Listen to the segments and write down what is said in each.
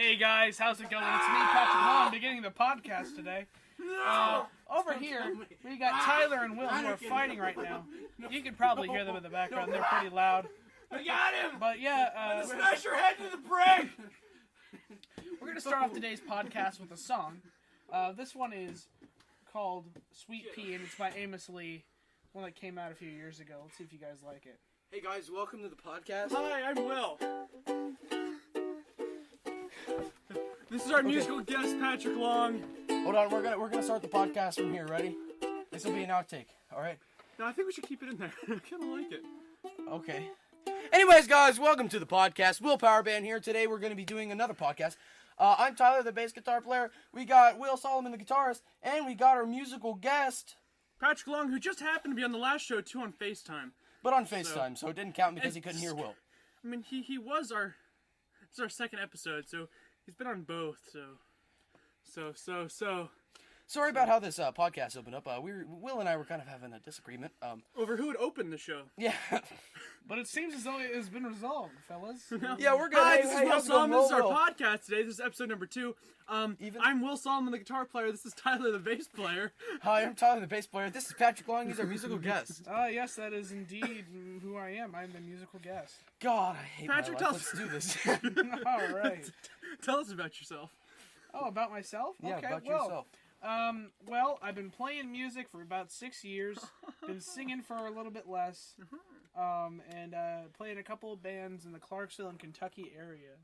Hey guys, how's it going? It's me, Patrick Long, beginning the podcast today. Over here, we got Tyler and Will who are fighting right now. You can probably hear them in the background. They're pretty loud. I got him! But yeah, smash your head to the brick! We're going to start off today's podcast with a song. This one is called Sweet Pea, and it's by Amos Lee, one that came out a few years ago. Let's see if you guys like it. Hey guys, welcome to the podcast. Hi, I'm Will. This is our musical guest, Patrick Long. Hold on, we're gonna start the podcast from here. Ready? This will be an outtake. All right. No, I think we should keep it in there. I kind of like it. Okay. Anyways, guys, welcome to the podcast. Will Power Band here. Today we're gonna be doing another podcast. I'm Tyler, the bass guitar player. We got Will Solomon, the guitarist, and we got our musical guest, Patrick Long, who just happened to be on the last show too on FaceTime. but on FaceTime, so it didn't count because he couldn't hear Will. I mean, he was our. This is our second episode, so he's been on both. So. Sorry about how this podcast opened up. Will and I were kind of having a disagreement. Over who would open the show? Yeah. But it seems as though it has been resolved, fellas. Yeah, we're good. Hi, Hey, this is hey, Will how's it going, Solomon. This is our Will? podcast today. This is episode number 2. I'm Will Solomon, the guitar player. This is Tyler, the bass player. Hi, I'm Tyler, the bass player. This is Patrick Long. He's our musical guest. Yes, that is indeed who I am. I'm the musical guest. God, I hate Patrick, my tell life. us- Let's do this. All right. Tell us about yourself. Oh, about myself? Yeah, Okay, about well, yourself. Well, I've been playing music for about 6 years. Been singing for a little bit less. And played in a couple of bands in the Clarksville and Kentucky area.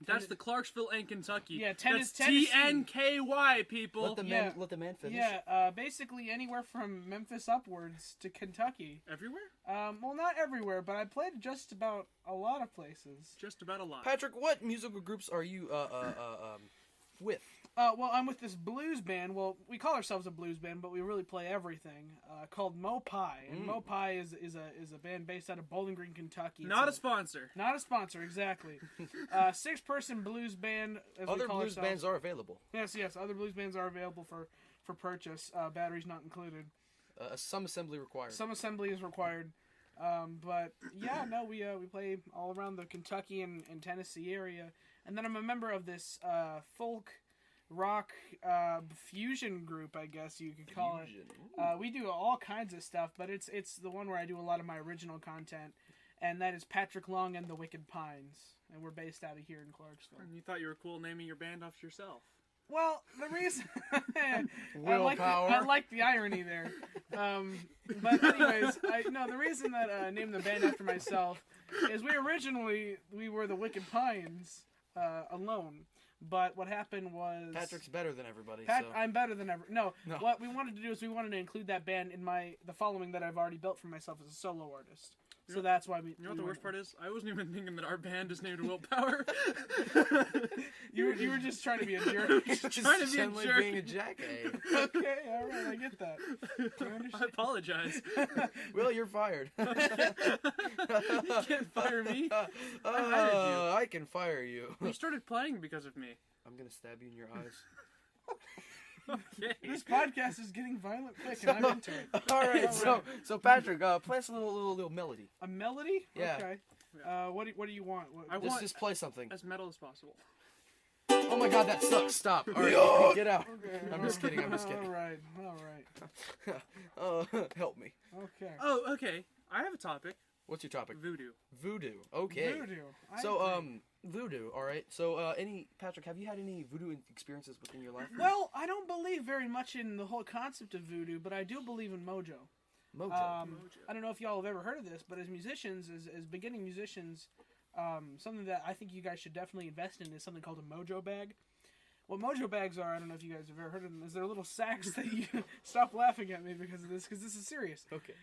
That's the Clarksville and Kentucky. Yeah, That's Tennessee. TNKY, people. Let the man finish. Yeah, basically anywhere from Memphis upwards to Kentucky. Everywhere? Well, not everywhere, but I played just about a lot of places. Just about a lot. Patrick, what musical groups are you with? Well, I'm with this blues band. Well, we call ourselves a blues band, but we really play everything. Called Mopai, and Mopai is a band based out of Bowling Green, Kentucky. Not a sponsor. Not a sponsor, exactly. 6-person blues band. As Other we call blues ourselves. bands are available. Yes. Other blues bands are available for purchase. Batteries not included. Some assembly required. Some assembly is required. But yeah, no, we play all around the Kentucky and Tennessee area, and then I'm a member of this folk rock fusion group, I guess you could call it. We do all kinds of stuff, but it's the one where I do a lot of my original content, and that is Patrick Long and the Wicked Pines, and we're based out of here in Clarksville. You thought you were cool naming your band after yourself. Well, the reason I Willpower. like the irony there. But anyways, the reason that I named the band after myself is we were the Wicked Pines alone. But what happened was Patrick's better than everybody. I'm better than ever. No, No. what we wanted to do is we wanted to include that band in the following that I've already built for myself as a solo artist. So that's why we. You know what the worst part is? I wasn't even thinking that our band is named Willpower. You were just trying to be a jerk. Trying to be a jerk. being a jackass. Okay, all right, I get that. I apologize. Will, you're fired. You can't fire me. hired I can fire you. You started playing because of me. I'm gonna stab you in your eyes. Okay. This podcast is getting violent quick, and I'm into it. All right, so Patrick, play us a little melody. A melody? Yeah. Okay. What do you want? Just play something. As metal as possible. Oh my God, that sucks. Stop. All right, get out. Okay, I'm just kidding. All right. Help me. Okay. Oh, okay. I have a topic. What's your topic? Voodoo. Voodoo. Okay. Voodoo. So, voodoo. All right. So, Patrick, have you had any voodoo experiences within your life? Well, I don't believe very much in the whole concept of voodoo, but I do believe in mojo. Mojo. I don't know if y'all have ever heard of this, but as musicians, as beginning musicians, something that I think you guys should definitely invest in is something called a mojo bag. What mojo bags are, I don't know if you guys have ever heard of them, is they're little sacks that you... Stop laughing at me because this is serious. Okay.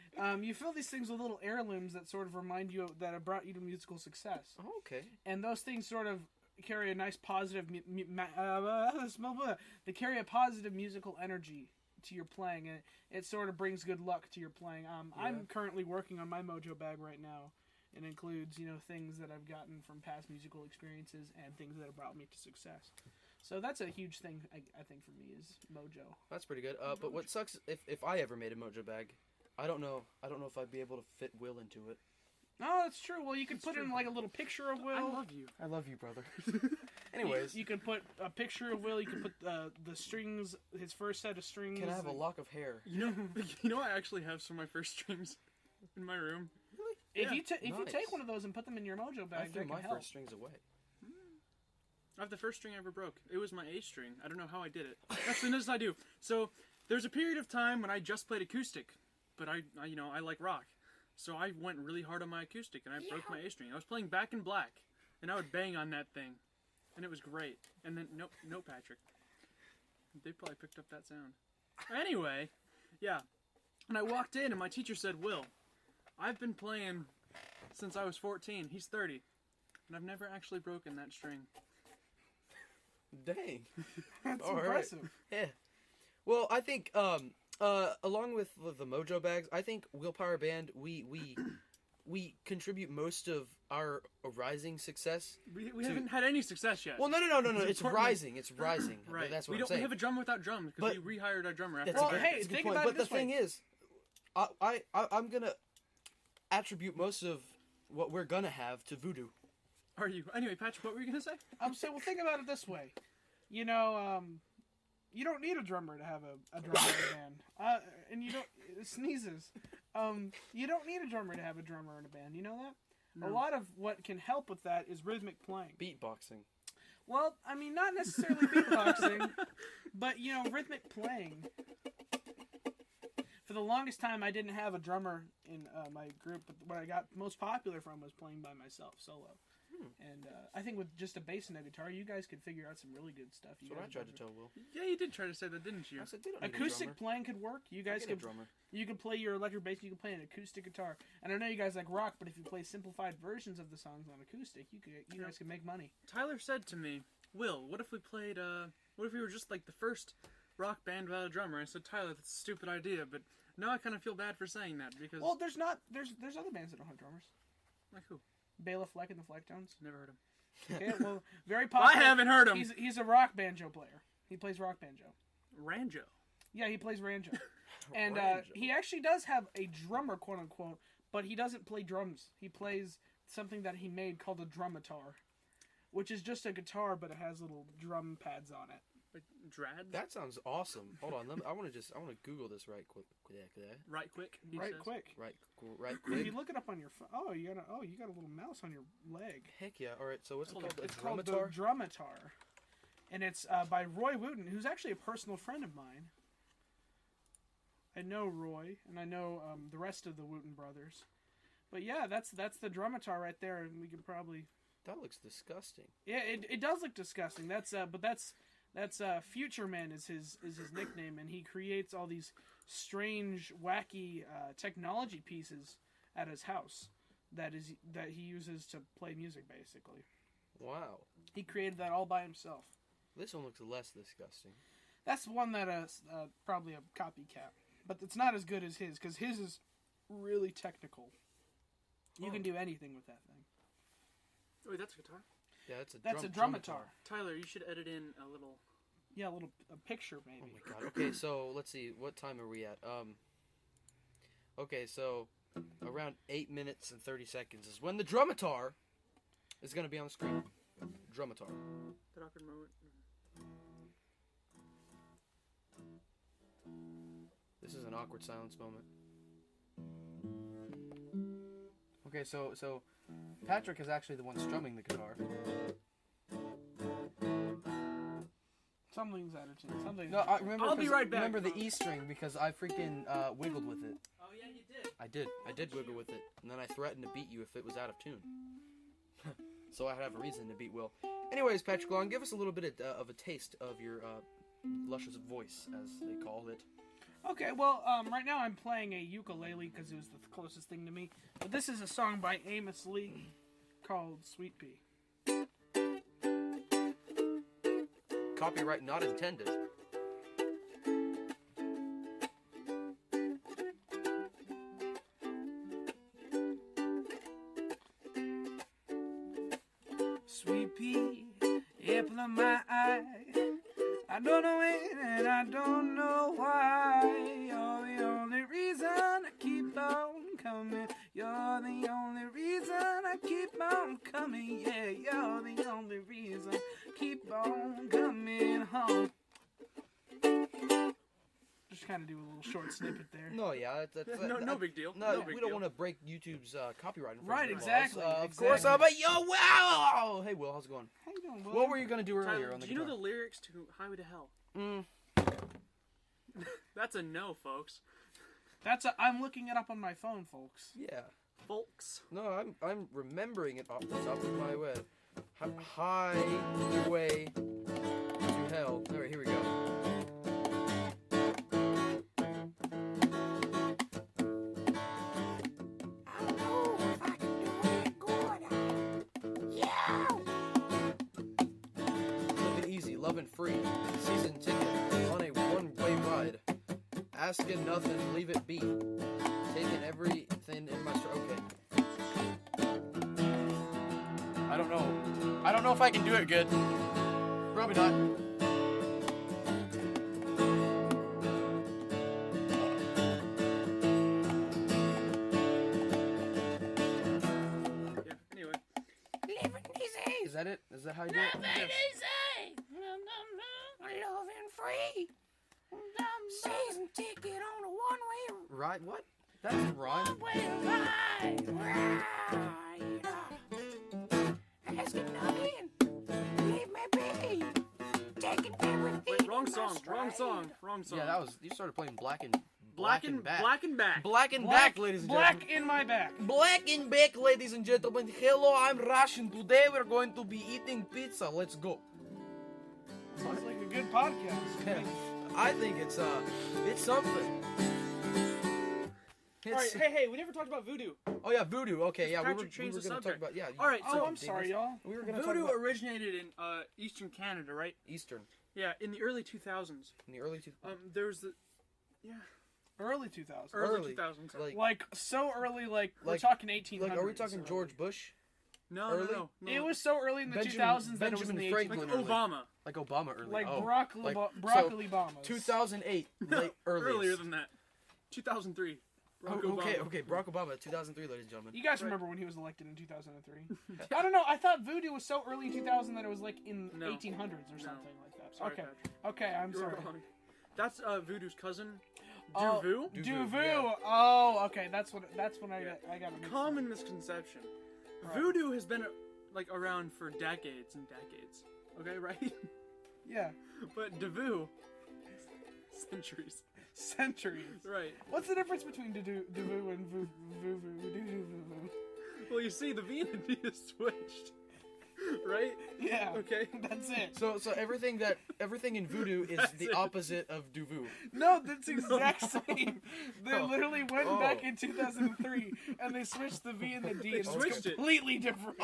You fill these things with little heirlooms that sort of remind you that have brought you to musical success. Oh, okay. And those things sort of carry a nice positive... they carry a positive musical energy to your playing, and it sort of brings good luck to your playing. I'm currently working on my mojo bag right now. It includes, things that I've gotten from past musical experiences and things that have brought me to success. So that's a huge thing, I think, for me is mojo. That's pretty good. But what sucks if I ever made a mojo bag, I don't know if I'd be able to fit Will into it. Oh, that's true. Well, you could put in like a little picture of Will. I love you. I love you, brother. Anyways, you can put a picture of Will. You can put the strings, his first set of strings. can I have a lock of hair? You know, I actually have some of my first strings in my room. Really? If Yeah. you take one of those and put them in your mojo I bag, threw that my can help. first strings away. I have the first string I ever broke. It was my A string. I don't know how I did it. Actually, no, I do. So there's a period of time when I just played acoustic, but I like rock. So I went really hard on my acoustic and I broke my A string. I was playing Back in Black, and I would bang on that thing, and it was great. And then no, Patrick. They probably picked up that sound. Anyway, yeah. And I walked in and my teacher said, "Will, I've been playing since I was 14. He's 30, and I've never actually broken that string." Dang. That's All right. impressive. Yeah. Well, I think along with the mojo bags, I think Willpower Band we contribute most of our rising success. We haven't had any success yet. Well, no. It's important. rising. It's rising. Right. That's what we I'm don't. saying. We have a drummer without drums because But- we rehired our drummer after. That's Well, a good, hey, that's a good think point. about But it the this way. thing is, I'm gonna attribute most of what we're gonna have to voodoo. Are you? Anyway, Patrick, what were you gonna say? I'm saying, well, think about it this way. You know, you don't need a drummer to have a drummer in a band. And you don't sneezes. You don't need a drummer to have a drummer in a band. You know that? No. A lot of what can help with that is rhythmic playing. Beatboxing. Well, I mean, not necessarily beatboxing, but you know, rhythmic playing. For the longest time, I didn't have a drummer in my group, but what I got most popular from was playing by myself, solo. And I think with just a bass and a guitar, you guys could figure out some really good stuff. That's what I tried to tell Will. Yeah, you did try to say that, didn't you? I said they don't need a Acoustic drummer. playing could work. You guys Get a could drummer. you can play your electric bass. You can play an acoustic guitar. And I know you guys like rock, but if you play simplified versions of the songs on acoustic, you guys can make money. Tyler said to me, "Will, what if we played? What if we were just like the first rock band without a drummer?" I said, "Tyler, that's a stupid idea." But now I kind of feel bad for saying that because Well, there's other bands that don't have drummers. like who? Bela Fleck and the Flecktones. Never heard him. Okay, well, very I popular. haven't heard him. He's a rock banjo player. He plays rock banjo. Ranjo. Yeah, he plays ranjo. And Ranjo. he actually does have a drummer, quote unquote, but he doesn't play drums. He plays something that he made called a drumitar, which is just a guitar, but it has little drum pads on it. Like Drad. That sounds awesome. Hold on, I want to Google this right quick. Right quick. He Right says. quick. Right If quick. you look it up on your phone, you got a little mouse on your leg. Heck yeah! All right, so what's it called? It's A called the drumitar? drumitar, and it's by Roy Wooten, who's actually a personal friend of mine. I know Roy, and I know the rest of the Wooten brothers. But yeah, that's the drumitar right there, and we can probably. That looks disgusting. Yeah, it does look disgusting. That's Future Man is his nickname, and he creates all these strange, wacky technology pieces at his house that he uses to play music. Basically, Wow. he created that all by himself. This one looks less disgusting. That's one that probably a copycat, but it's not as good as his because his is really technical. You can do anything with that thing. Wait, that's a guitar. Yeah, That's a drumitar. Tyler, you should edit in a little. Yeah, a picture maybe. Oh my god. Okay, so let's see. What time are we at? Okay, so around 8 minutes and 30 seconds is when the drumitar is going to be on the screen. Drumitar. That awkward moment. This is an awkward silence moment. Okay, so Patrick is actually the one strumming the guitar. Something's edited. Something. No, I remember. I'll be 'cause- right back, Remember the folks. E string because I freaking wiggled with it. Oh yeah, you did. I did wiggle with it, and then I threatened to beat you if it was out of tune. So I have a reason to beat Will. Anyways, Patrick Long, give us a little bit of a taste of your luscious voice, as they call it. Okay, well, right now I'm playing a ukulele because it was the closest thing to me. But this is a song by Amos Lee called Sweet Pea. Copyright not intended. Sweet pea, apple of my eye. I don't know when and I don't know why. You're the only reason I keep on coming. You're the only reason I keep on coming. Yeah, you're the only reason I keep on coming home. Just kind of do a little short snippet there. No, yeah, No big deal. No, No big we don't deal. want to break YouTube's copyright infringement Right, laws. exactly. Of course, but yo, wow! Hey, Will, how's it going? How you doing, Will? What were you gonna do earlier Tyler, on the do you know guitar? the lyrics to Highway to Hell? That's a no, folks. I'm looking it up on my phone, folks. Yeah. Folks. No, I'm remembering it off the top of my head. Highway to Hell. Alright, here we go. Living easy, loving free. Season ticket on a one-way ride. Asking nothing, leave it be. Taking everything in my okay. I don't know. I don't know if I can do it good. Probably not. Yeah, anyway. Living easy. Is that it? Is that how you do it? Living easy. Loving free. Season ticket on a one-way ride. What? That doesn't rhyme. One-way ride. Asking nothing. Leave me be. Taking everything. Wait, wrong song. Yeah, that was. You started playing Black and Back. Black and Back. Black and Back, ladies and gentlemen. Black in my back. Black and Back, ladies and gentlemen. Hello, I'm Russian. Today we're going to be eating pizza. Let's go. Sounds like a good podcast. I think it's something. All right, hey, we never talked about voodoo. Oh yeah, voodoo. Okay, yeah, we were Patrick changed going the to talk subject. about All right, so Oh, I'm sorry, y'all. We were going to talk Voodoo about originated in Eastern Canada, right? Eastern Yeah, in the early 2000s. in the early There was the Early 2000s. Early. 2000s. Like, so early, like we're Like- talking 1800s. Like, are we talking George Bush? No, early? no. It was so early in the 2000s that it was in the 1800s. Franklin like early. Obama. Like Obama early. Like oh. broccoli, Like- broccoli bombas. 2008, late earliest. Earlier than that. 2003. Barack Obama. Okay, Barack Obama, 2003, ladies and gentlemen. You guys remember when he was elected in 2003? I don't know. I thought voodoo was so early in 2000 that it was like in No. 1800s or something like that. Sorry, Okay. Patrick. Okay, I'm You're sorry. wrong. That's Voodoo's cousin. Oh, Duvu. Duvu. yeah. Oh, okay. That's when Yeah. I got it. Common misconception. Right. Voodoo has been like around for decades and decades. Okay, right? Yeah. But Devu, centuries. Centuries. Right. What's the difference between Duvu and Vuvu? Well, you see, the V and the D is switched. Right? Yeah. Okay. That's it. So everything in voodoo is That's the it. opposite of duvu. No, that's the exact same. They Oh. literally went Oh. back in 2003 and they switched the V and the D. They and switched it's it. completely different.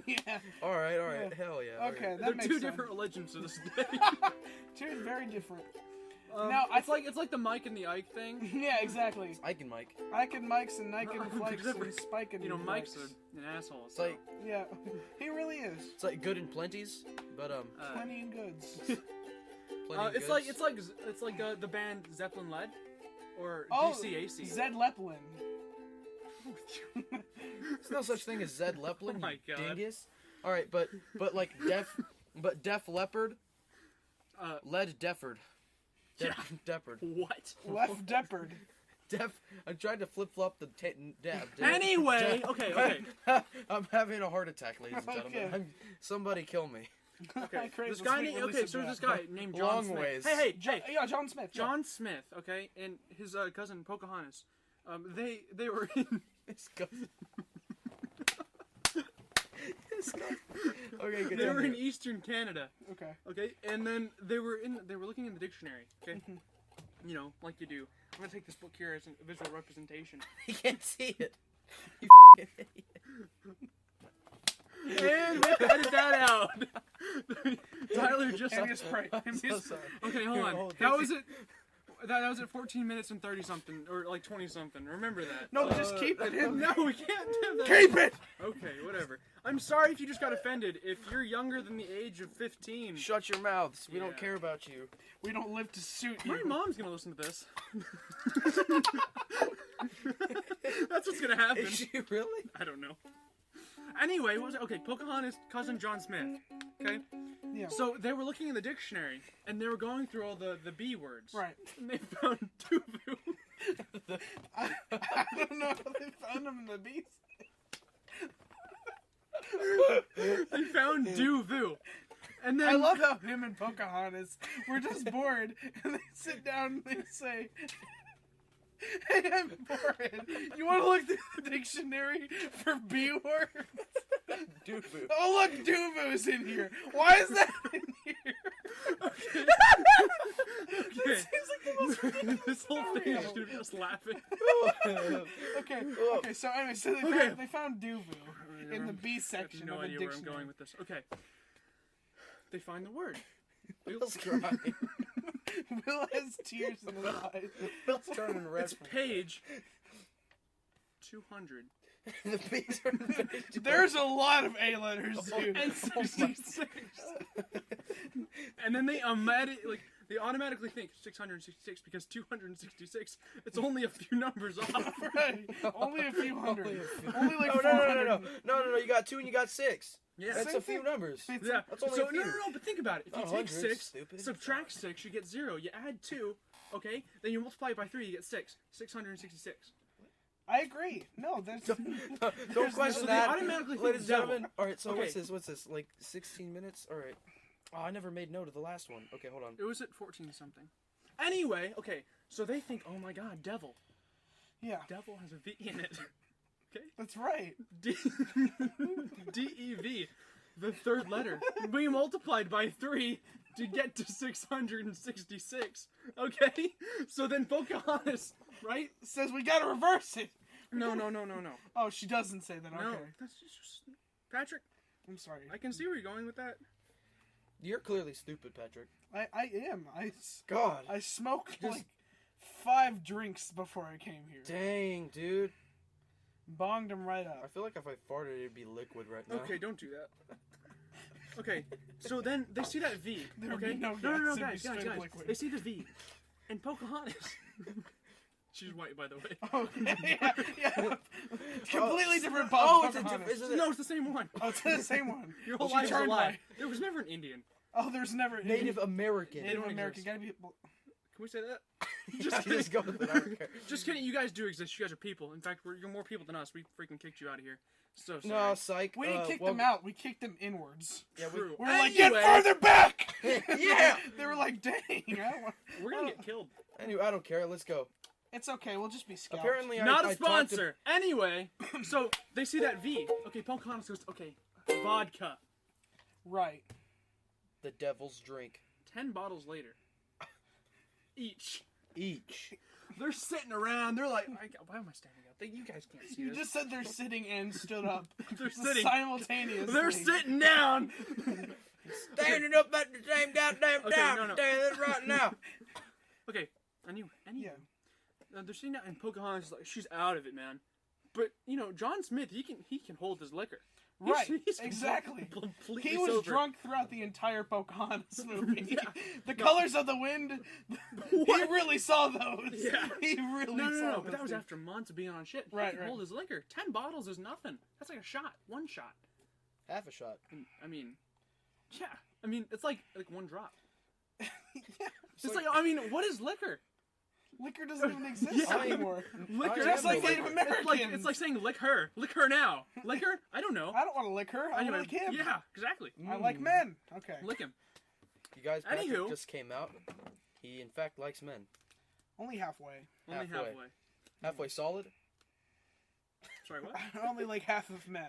yeah. All right, Yeah. hell yeah. Okay, that They're makes two sense. different religions to this day. Two very different. Now I it's like the Mike and the Ike thing. Yeah, exactly. Ike and Mike. Ike and Mike's and Nike and Flikes and Different. Spike and You know, Mike's Flikes. an asshole. It's like Yeah, he really is. it's like good and plenty's, but Plenty and goods. plenty of it's goods. like the band Zeppelin Lead or Oh, DCAC. Zed Leplin. There's no such thing as Zed Leplin, Oh my you God. dingus. All right, but like Def Leopard, Led Defford. Yeah. Defford. What? Left Deppard. I tried to flip flop the dab. Anyway, okay. I'm having a heart attack, ladies and gentlemen. Okay. Somebody kill me. Okay. Crazy This guy sweet named release of so there's this that. guy named John Long Smith. ways. Hey, Yeah, John Smith. yeah. John Smith, okay, and his cousin Pocahontas. They were in His cousin. His cousin. Okay, good. they were in Eastern Canada, Okay. okay, and then they were looking in the dictionary, okay, you know, like you do. I'm gonna take this book here as a visual representation. You can't see it. You And we edit that out. Tyler just. And his prey. I'm so sorry. Okay, hold on. Hold That it. was it. That was at 14 minutes and 30 something, or like 20 something. Remember that. No, just keep it in. No, we can't do that. Keep it! Okay, whatever. I'm sorry if you just got offended. If you're younger than the age of 15, Shut your mouths. We don't Yeah. care about you. We don't live to suit my you. mom's gonna listen to this. That's what's gonna happen. Is she really? I don't know. Anyway, what was it? Okay, Pocahontas' cousin John Smith. Okay? Yeah. So they were looking in the dictionary, and they were going through all the B words. Right. And they found Tuvu. I don't know how they found him in the beast. They found Duvu. And then I love how him and Pocahontas were just bored, and they sit down and they say, "Hey, I'm bored. You want to look through the dictionary for B words?" Duvu. Oh, look, Duvu's in here. Why is that in here? Okay. That seems like the most ridiculous This whole thing is story. just laughing. Okay, so anyway, so they found Duvu in the B I section have no of the idea where I'm dictionary. going with this. Okay. They find the word. Will's crying. Will has tears in his eyes. Will's turning red. It's page 200. The B's are finished. There's a lot of A letters, dude. And 66. And then they automatically think 666 because 266. It's only a few numbers off. Right. Only a few hundred. Only a few. Only like No, 400. no. You got 2 and you got 6. Yeah. That's Same a few thing. numbers. Yeah. That's only So a few. no, but think about it. If you Not take hundreds, 6, stupid. subtract 6, you get 0. You add 2, okay? Then you multiply it by 3, you get 6. 666. I agree. No, there's Don't question so they that. automatically think Ladies and devil. gentlemen. Alright, so Okay. what's this? Like 16 minutes? Alright. Oh, I never made note of the last one. Okay, hold on. It was at 14 something. Anyway, okay. So they think, oh my god, devil. yeah. Devil has a V in it. That's right. D-E-V. The third letter. We multiplied by 3 to get to 666. Okay? So then Pocahontas, right? Says we gotta reverse it. No. Oh, she doesn't say that. No. Okay. That's just... Patrick, I'm sorry. I can see where you're going with that. You're clearly stupid, Patrick. I am. God. I smoked Just- like 5 drinks before I came here. Dang, dude. Bonged them right I up. feel like if I farted, it'd be liquid right now. Okay, don't do that. Okay, so then they see that V. There would Okay? be no No, gas, it'd be guys. straight liquid. They see the V. And Pocahontas. She's white, by the way. Okay, yeah. Completely different Oh, Pocahontas. it's a different. Isn't it? No, it's the same one. Oh, it's the same one. Your whole She life is a turned lie. white. There was never an Indian. Oh, there's never Native American. Native don't American. exist. Gotta be. Can we say that? Just kidding. go with it. I don't care. Just kidding. You guys do exist. You guys are people. In fact, you're more people than us. We freaking kicked you out of here. So sorry. No, psych. We didn't kick them out. We kicked them inwards. Yeah, True. We were like, get Anyway, further back. Yeah. They were like, dang. I don't want... We're gonna get killed. Anyway, I don't care. Let's go. It's okay. We'll just be scalped. Apparently, Not I a sponsor. Anyway, so they see that V. Okay, Pocahontas goes, okay, vodka. Right. The devil's drink. 10 bottles later. Each. They're sitting around. They're like, why am I standing up? You guys can't see You this. just said they're sitting and stood up. They're sitting. Simultaneously. They're sitting down. Standing up at the same goddamn Okay, time. no. Standing right now. Okay, anyway. Yeah. They're sitting down, and Pocahontas is like, she's out of it, man. But John Smith, he can hold his liquor. Right. He's Exactly. completely He was sober. drunk throughout the entire Pocahontas movie. Yeah. The colors of the wind. He really saw those. Yeah. He really No, saw those. but that was things. after months of being on shit. Right, He can right. hold his liquor. 10 bottles is nothing. That's like a shot. One shot. Half a shot. I mean, yeah. I mean, it's like one drop. Yeah. It's like, I mean, what is liquor? Liquor doesn't even exist Yeah. anymore. Liquor. Just like no Native liquor. Americans. It's like saying lick her. Lick her now. Lick her? I don't know. I don't want to lick her. I Anyway, like him. yeah, exactly. I like men. Okay. Lick him. You guys, Patrick Anywho. just came out. He, in fact, likes men. Only halfway. Only Halfway. halfway. Halfway solid? Sorry, what? Only like half of men.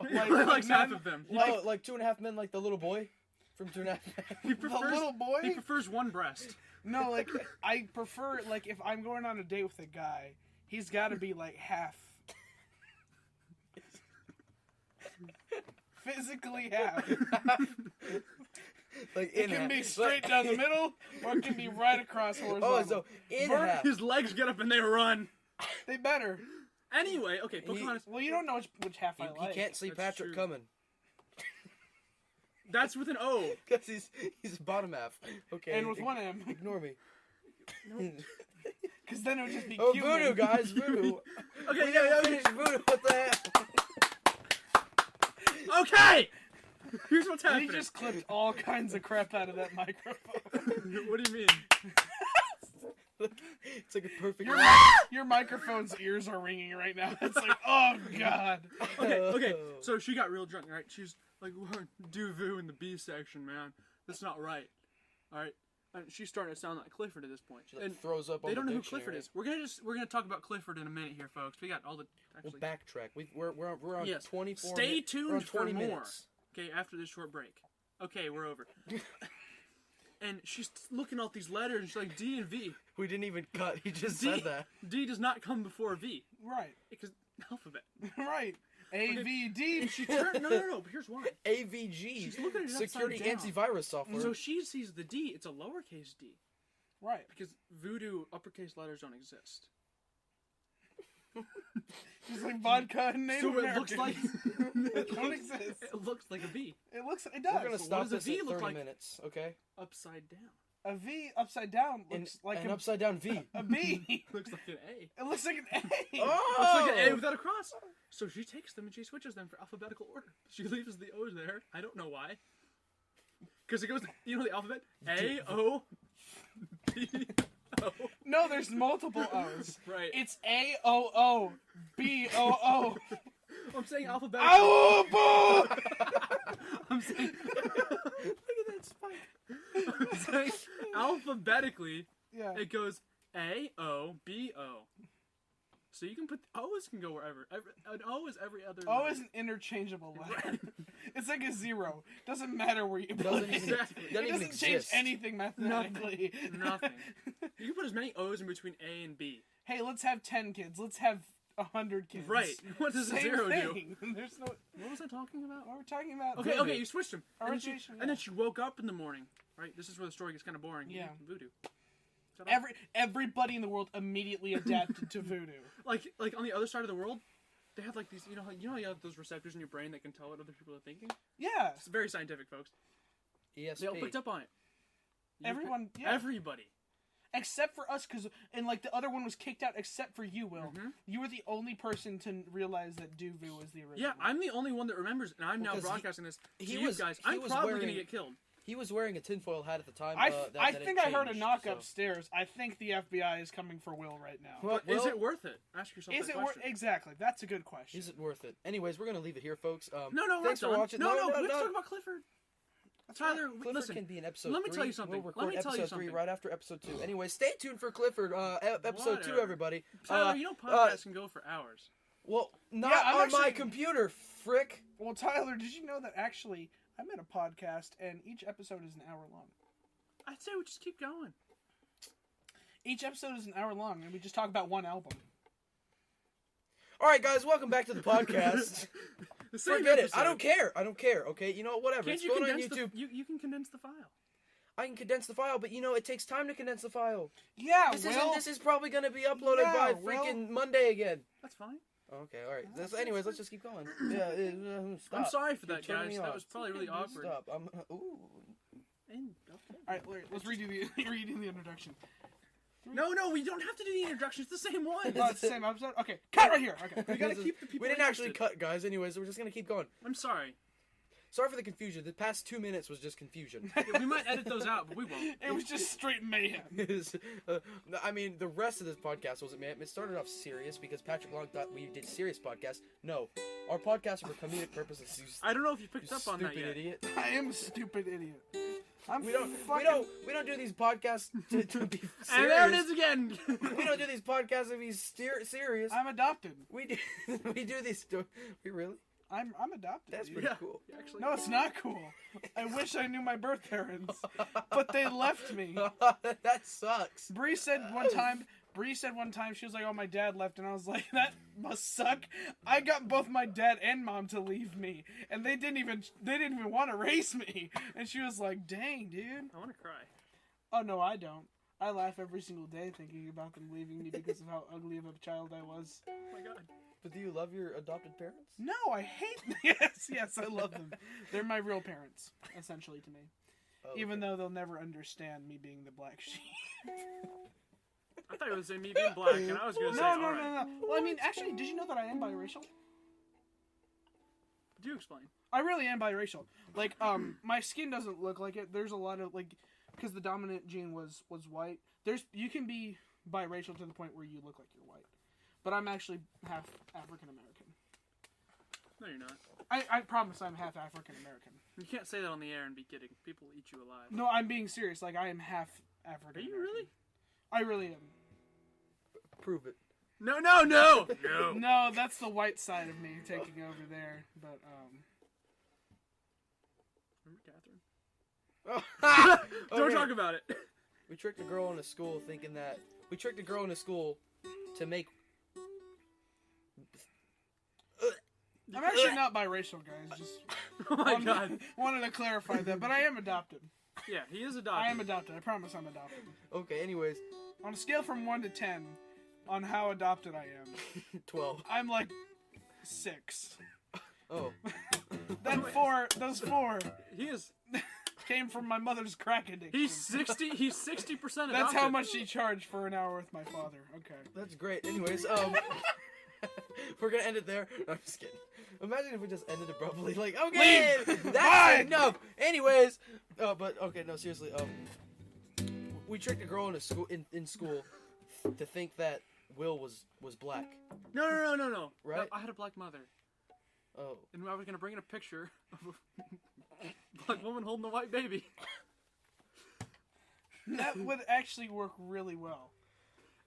He likes half of them. Oh, like 2.5 Men, like the little boy from 2.5 Men. He The prefers, little boy? He prefers one breast. No, like I prefer like if I'm going on a date with a guy, he's got to be like half. Physically half. Like It in can half. be straight down the middle, or it can be right across horizontal. Oh, so in half. His legs get up and they run. They better. Anyway, okay, Pocahontas. Well, you don't know which half He, I like. he can't see That's Patrick true. coming. That's with an O. Because he's bottom half. Okay. And with one M, Ignore me. because then it would just be Oh, cumin. voodoo, guys, voodoo. Okay, We gotta finish voodoo. What the hell? Okay! Here's what's He happening. just clipped all kinds of crap out of that microphone. What do you mean? It's like a perfect. Your microphone's ears are ringing right now. It's like, oh god. Okay. So she got real drunk, right? She's like, do Vu in the B section, man. That's not right. All right. And she's starting to sound like Clifford at this point. She like, And throws up. they on don't the know who dictionary. Clifford is. We're gonna talk about Clifford in a minute here, folks. We got all the We'll actually. backtrack. We're on Yes. 24. Stay we're on tuned for 20 more. minutes. Okay, after this short break. Okay, we're over. And she's looking at these letters, and she's like, D and V. We didn't even cut. He just D, said that. D does not come before V. Right. Because alphabet. Right. AVD. And she turned. No. But here's why. AVG. She's looking at it Security upside antivirus software. So she sees the D. It's a lowercase d. Right. Because voodoo uppercase letters don't exist. It's like vodka and Native So it Americans. looks like It don't exist. It looks like a V It looks. It We're does. gonna So stop what does a this V at look 30 like? minutes, okay? upside down. A V upside down looks like an a, upside down V. a B. Looks like an A. It looks like an A. Oh! Looks like an A without a cross. So she takes them and she switches them for alphabetical order. She leaves the O's there. I don't know why. Because it goes, you know the alphabet? A, O, B, O. No, there's multiple O's. Right. It's A O O B O O. I'm saying alphabetically. Ow! I'm saying. Look at that spike. I'm saying alphabetically, Yeah. it goes A, O, B, O. So you can put O's can go wherever. An O is every other. O letter. is an interchangeable letter. It's like a zero. Doesn't matter where you put Doesn't it. even, Exactly. doesn't It even doesn't change exist. anything mathematically. Nothing. You can put as many O's in between A and B. Hey, let's have 10 kids. Let's have 100 kids. Right. What does a Same zero do? thing. There's no. What was I talking about? What we're talking about. Okay, voodoo. okay, you switched them. Origination, And then she woke up in the morning. Right? This is where the story gets kind of boring. Yeah. Voodoo. Shut up. Everybody in the world immediately adapted to voodoo. Like on the other side of the world, they have like these. You know how you have those receptors in your brain that can tell what other people are thinking. Yeah. It's very scientific, folks. ESP. They all picked up on it. Everyone. Yeah. Everybody. Except for us, because and like the other one was kicked out, except for you, Will. Mhm. You were the only person to realize that Duvu was the original. Yeah, I'm the only one that remembers, and I'm now Because broadcasting this to he you was- guys. he I'm was probably wearing- gonna get killed. He was wearing a tinfoil hat at the time. I that think it I heard a changed, knock so. upstairs. I think the FBI is coming for Will right now. Well, But is it worth it? Ask yourself Is that it worth? question. Exactly. That's a good question. Is it worth it? Anyways, we're gonna leave it here, folks. No, we're thanks done. for watching. No, we have to no. talk about Clifford. Tyler, Clifford listen. can be in episode let me 3. tell you something. We'll Let record me tell you episode 3 something. right after episode 2. Anyway, stay tuned for Clifford. Episode 2, Whatever. everybody. Tyler, you know podcasts can go for hours. Well, not Yeah, I'm on my actually- computer, frick. Well, Tyler, did you know that actually I made a podcast and each episode is an hour long? I'd say we just keep going. Each episode is an hour long, and we just talk about one album. All right, guys, welcome back to the podcast. The same Forget it. episode. I don't care. Okay, you know what? Whatever. Can't It's you going on condense YouTube. you can condense the file. I can condense the file, but it takes time to condense the file. Yeah, This is probably going to be uploaded Yeah, by Will. freaking Monday again. That's fine. Okay, all right. That's Anyways, fine. let's just keep going. Yeah, stop. I'm sorry for You're that, turning guys. me That off. was probably really awkward. Stop. Ooh. And, okay. All right, Larry, let's redo the introduction. No, we don't have to do the introduction. It's the same one. Oh, it's the same episode. Okay, cut right here. Okay. We gotta keep the people. We didn't actually interested. cut, guys. Anyways, we're just going to keep going. I'm sorry. Sorry for the confusion. The past 2 minutes was just confusion. We might edit those out, but we won't. It was just straight mayhem. I mean, the rest of this podcast wasn't man. It started off serious because Patrick Long thought we did serious podcasts. No, our podcasts are for comedic purposes. You I don't know if you picked you up on that stupid yet. idiot. I am a stupid idiot. We don't do these podcasts to be serious. And there it is again. We don't do these podcasts to be serious. I'm adopted. We do these. We really? I'm adopted. That's dude. pretty Yeah. cool. Actually, No, it's not cool. I wish I knew my birth parents, but they left me. That sucks. Bree said one time she was like, "Oh, my dad left," and I was like, "That must suck." I got both my dad and mom to leave me, and they didn't even want to raise me. And she was like, "Dang, dude." I want to cry. Oh no, I don't. I laugh every single day thinking about them leaving me because of how ugly of a child I was. Oh my god. But do you love your adopted parents? No, I hate them. Yes, I love them. They're my real parents, essentially, to me. Oh, Even though they'll never understand me being the black sheep. I thought you were going to say me being black, and I was going to say, No. alright. Well, I mean, actually, did you know that I am biracial? Do explain. I really am biracial. Like, my skin doesn't look like it. There's a lot of, like, because the dominant gene was white. You can be biracial to the point where you look like you're white. But I'm actually half African American. No, you're not. I promise I'm half African American. You can't say that on the air and be kidding. People will eat you alive. No, I'm being serious. Like, I am half African American. Are you really? I really am. Prove it. No. No, that's the white side of me taking over there. But, Remember Catherine? Don't talk about it. We tricked a girl in a school thinking that... We tricked a girl in a school to make... I'm actually not biracial, guys. Just Oh my god. wanted to clarify that, but I am adopted. Yeah, he is adopted. I am adopted. I promise I'm adopted. Okay, anyways. On a scale from 1 to 10, on how adopted I am, 12. I'm like 6. Oh. Those 4 He is. came from my mother's crack addiction. He's 60% adopted. That's how much she charged for an hour with my father. Okay. That's great. Anyways, we're gonna end it there. No, I'm just kidding. Imagine if we just ended abruptly, like, okay, Leave. that's Bye. enough. Anyways, but okay, no, seriously, we tricked a girl in school to think that Will was black. No. Right? I had a black mother. Oh. And I was going to bring in a picture of a black woman holding a white baby. That would actually work really well.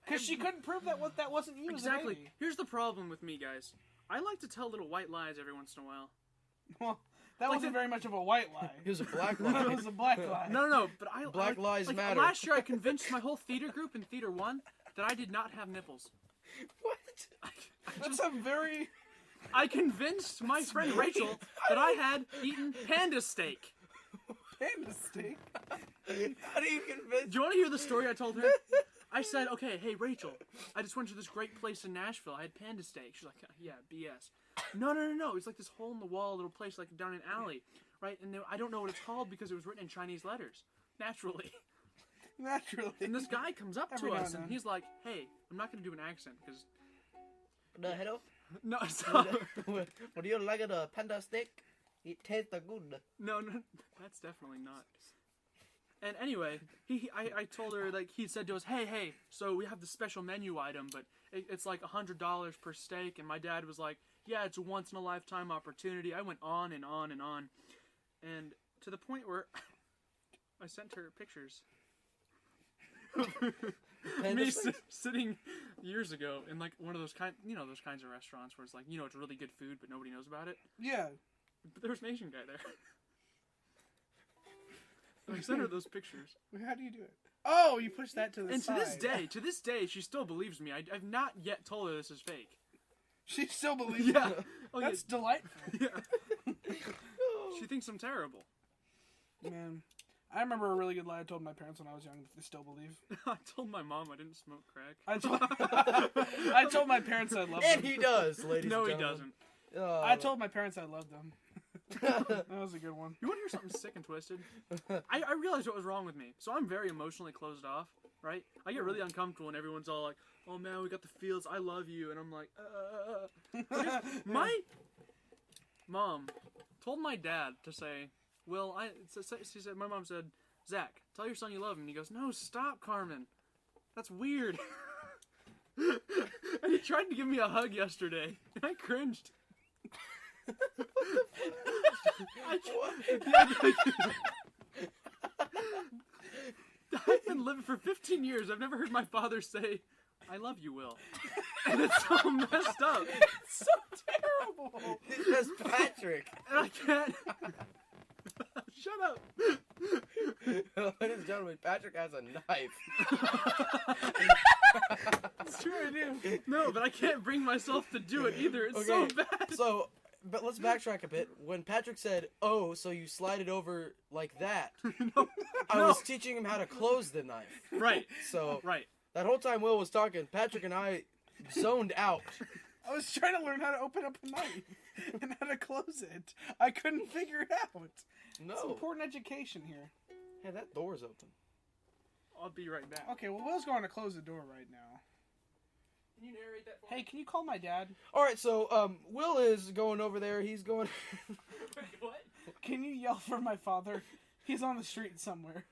Because she couldn't prove that wasn't you. Exactly. As a baby. Here's the problem with me, guys. I like to tell little white lies every once in a while. Well, that wasn't very much of a white lie. It was a black lie. It was a black lie. No, but Black lies like, matter. Last year I convinced my whole theater group in Theater 1 that I did not have nipples. What? That's a very... I convinced my friend Rachel that I had eaten panda steak. Panda steak? How do you convince? Do you want to hear the story I told her? I said, okay, hey, Rachel, I just went to this great place in Nashville. I had panda steak. She's like, yeah, BS. No. It's like this hole-in-the-wall little place like down an alley, right? And I don't know what it's called because it was written in Chinese letters, naturally. Naturally. And this guy comes up Every to now us, and and then. he's like, hey, I'm not going to do an accent because... The hello? No, stop. What do you like the panda steak? It tastes good. No, that's definitely not. And anyway, I told her, like, he said to us, hey, so we have the special menu item, but it's like $100 per steak, and my dad was like, yeah, it's a once-in-a-lifetime opportunity. I went on and on and on, and to the point where I sent her pictures. Me sitting years ago in, like, one of those those kinds of restaurants where it's like, it's really good food, but nobody knows about it. Yeah. But there was an Asian guy there. I sent her those pictures. How do you do it? Oh, you push that to the And side. to this day, she still believes me. I've not yet told her this is fake. She still believes Yeah. it. Oh, That's delightful. yeah. She thinks I'm terrible. Man, I remember a really good lie I told my parents when I was young. They still believe. I told my mom I didn't smoke crack. I told my parents I loved them. And he does, ladies No, and he gentlemen. doesn't. I told my parents I loved them. That was a good one. You want to hear something sick and twisted? I realized what was wrong with me. So I'm very emotionally closed off, right? I get really uncomfortable when everyone's all like, oh man, we got the feels, I love you. And I'm like, My mom told my dad to say, well, my mom said, Zach, tell your son you love him. And he goes, no, stop, Carmen. That's weird. And he tried to give me a hug yesterday, and I cringed. I've been living for 15 years. I've never heard my father say, I love you, Will. And it's so messed up. It's so terrible. That's Patrick. And I can't. Shut up. Ladies and gentlemen, Patrick has a knife. It's true, I do. No, but I can't bring myself to do it either. It's so Okay, bad. So, but let's backtrack a bit. When Patrick said, oh, so you slide it over like that, I was teaching him how to close the knife. Right. So, Right. that whole time Will was talking, Patrick and I zoned out. I was trying to learn how to open up a knife and how to close it. I couldn't figure it out. No. It's important education here. Hey, that door's open. I'll be right back. Okay, well, Will's going to close the door right now. Can you narrate that for Hey, can you call my dad? All right, so Will is going over there. He's going. me? Wait, what? Can you yell for my father? He's on the street somewhere.